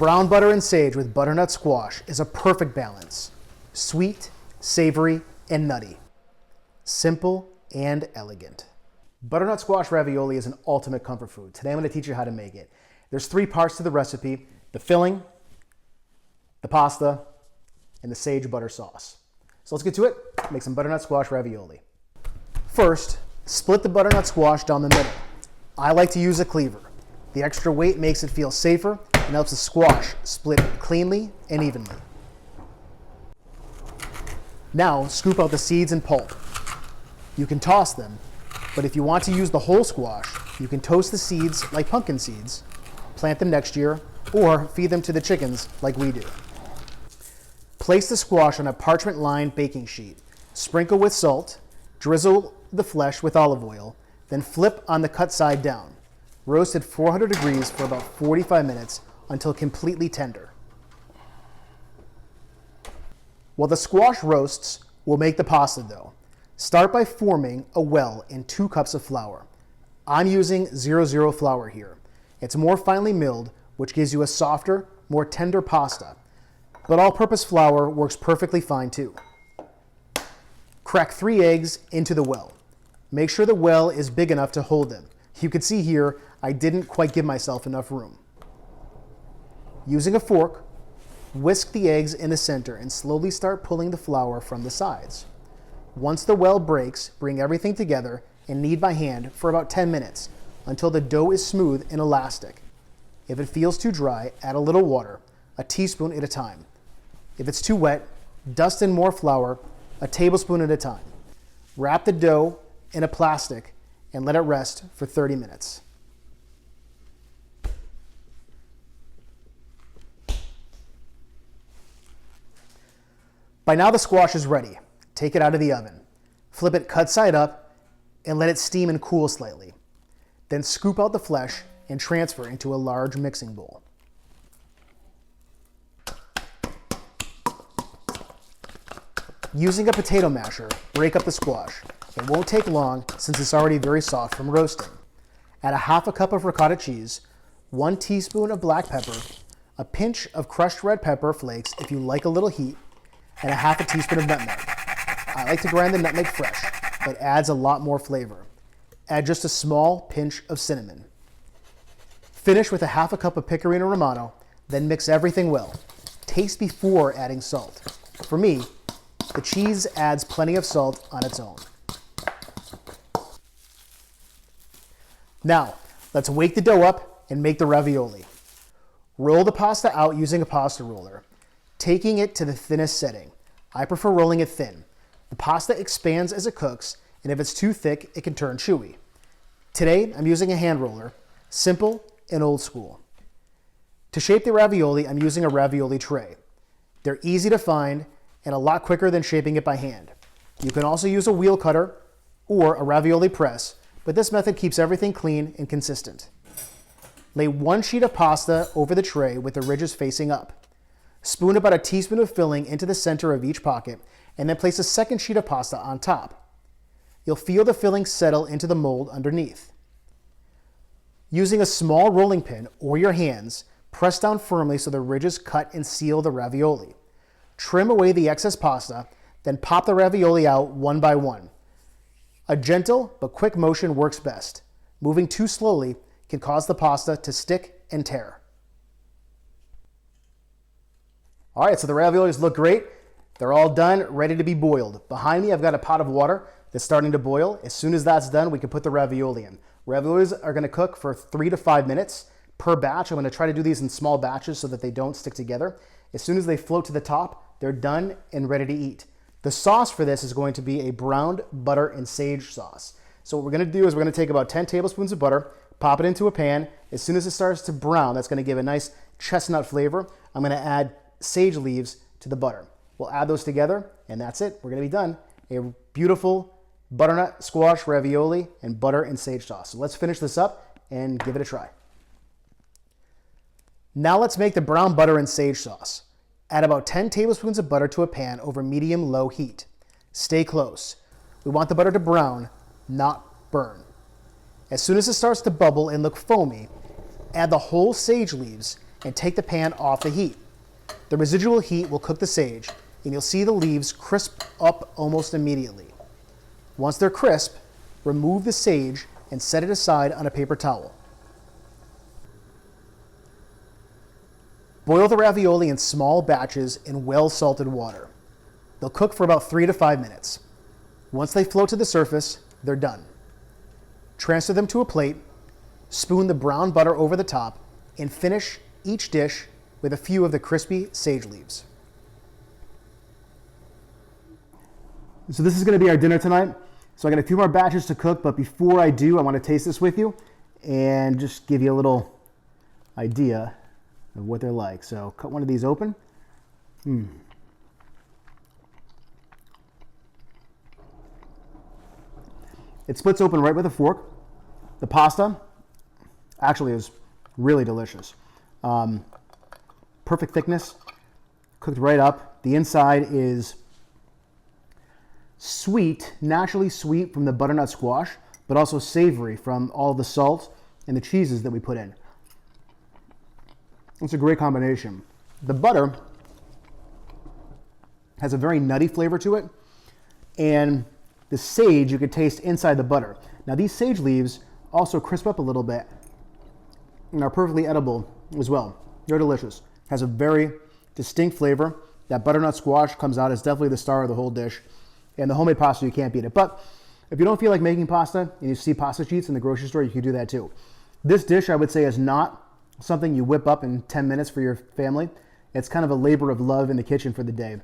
Brown butter and sage with butternut squash is a perfect balance. Sweet, savory, and nutty. Simple and elegant. Butternut squash ravioli is an ultimate comfort food. Today I'm going to teach you how to make it. There's 3 parts to the recipe: the filling, the pasta, and the sage butter sauce. So let's get to it. Make some butternut squash ravioli. First, split the butternut squash down the middle. I like to use a cleaver. The extra weight makes it feel safer and helps the squash split cleanly and evenly. Now, scoop out the seeds and pulp. You can toss them, but if you want to use the whole squash, you can toast the seeds like pumpkin seeds, plant them next year, or feed them to the chickens like we do. Place the squash on a parchment-lined baking sheet. Sprinkle with salt, drizzle the flesh with olive oil, then flip on the cut side down. Roast at 400 degrees for about 45 minutes until completely tender. While the squash roasts, we'll make the pasta dough. Start by forming a well in 2 cups of flour. I'm using 00 flour here. It's more finely milled, which gives you a softer, more tender pasta. But all-purpose flour works perfectly fine too. Crack 3 eggs into the well. Make sure the well is big enough to hold them. You can see here, I didn't quite give myself enough room. Using a fork, whisk the eggs in the center and slowly start pulling the flour from the sides. Once the well breaks, bring everything together and knead by hand for about 10 minutes until the dough is smooth and elastic. If it feels too dry, add a little water, a teaspoon at a time. If it's too wet, dust in more flour, a tablespoon at a time. Wrap the dough in a plastic and let it rest for 30 minutes. By now the squash is ready. Take it out of the oven. Flip it cut side up and let it steam and cool slightly. Then scoop out the flesh and transfer into a large mixing bowl. Using a potato masher, break up the squash. It won't take long since it's already very soft from roasting. Add a ½ cup of ricotta cheese, 1 teaspoon of black pepper, a pinch of crushed red pepper flakes if you like a little heat, and a ½ teaspoon of nutmeg. I like to grind the nutmeg fresh. It adds a lot more flavor. Add just a small pinch of cinnamon. Finish with a ½ cup of Pecorino Romano, then mix everything well. Taste before adding salt. For me, the cheese adds plenty of salt on its own. Now, let's wake the dough up and make the ravioli. Roll the pasta out using a pasta roller, taking it to the thinnest setting. I prefer rolling it thin. The pasta expands as it cooks, and if it's too thick, it can turn chewy. Today, I'm using a hand roller, simple and old school. To shape the ravioli, I'm using a ravioli tray. They're easy to find and a lot quicker than shaping it by hand. You can also use a wheel cutter or a ravioli press, but this method keeps everything clean and consistent. Lay 1 sheet of pasta over the tray with the ridges facing up. Spoon about a teaspoon of filling into the center of each pocket, and then place a second sheet of pasta on top. You'll feel the filling settle into the mold underneath. Using a small rolling pin or your hands, press down firmly so the ridges cut and seal the ravioli. Trim away the excess pasta, then pop the ravioli out one by one. A gentle but quick motion works best. Moving too slowly can cause the pasta to stick and tear. All right, so the raviolis look great. They're all done, ready to be boiled. Behind me, I've got a pot of water that's starting to boil. As soon as that's done, we can put the ravioli in. Raviolis are gonna cook for 3 to 5 minutes per batch. I'm gonna try to do these in small batches so that they don't stick together. As soon as they float to the top, they're done and ready to eat. The sauce for this is going to be a browned butter and sage sauce. So what we're gonna do is we're gonna take about 10 tablespoons of butter, pop it into a pan. As soon as it starts to brown, that's gonna give a nice chestnut flavor. I'm gonna add sage leaves to the butter. We'll add those together, and that's it. We're gonna be done. A beautiful butternut squash ravioli and butter and sage sauce. So let's finish this up and give it a try. Now let's make the brown butter and sage sauce. Add about 10 tablespoons of butter to a pan over medium-low heat. Stay close. We want the butter to brown, not burn. As soon as it starts to bubble and look foamy, add the whole sage leaves and take the pan off the heat. The residual heat will cook the sage, and you'll see the leaves crisp up almost immediately. Once they're crisp, remove the sage and set it aside on a paper towel. Boil the ravioli in small batches in well-salted water. They'll cook for about 3 to 5 minutes. Once they float to the surface, they're done. Transfer them to a plate, spoon the brown butter over the top, and finish each dish with a few of the crispy sage leaves. So this is going to be our dinner tonight. So I got a few more batches to cook, but before I do, I want to taste this with you and just give you a little idea of what they're like. So cut one of these open. It splits open right with a fork. The pasta actually is really delicious. Perfect thickness, cooked right up. The inside is sweet, naturally sweet from the butternut squash, but also savory from all the salt and the cheeses that we put in. It's a great combination. The butter has a very nutty flavor to it, and the sage you could taste inside the butter. Now these sage leaves also crisp up a little bit and are perfectly edible as well. They're delicious. Has a very distinct flavor. That butternut squash comes out as definitely the star of the whole dish. And the homemade pasta, you can't beat it. But if you don't feel like making pasta and you see pasta sheets in the grocery store, you can do that too. This dish, I would say, is not something you whip up in 10 minutes for your family. It's kind of a labor of love in the kitchen for the day.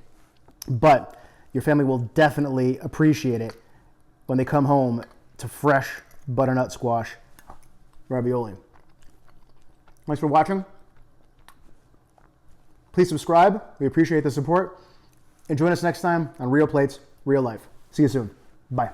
But your family will definitely appreciate it when they come home to fresh butternut squash ravioli. Thanks for watching. Please subscribe. We appreciate the support. And join us next time on Real Plates, Real Life. See you soon. Bye.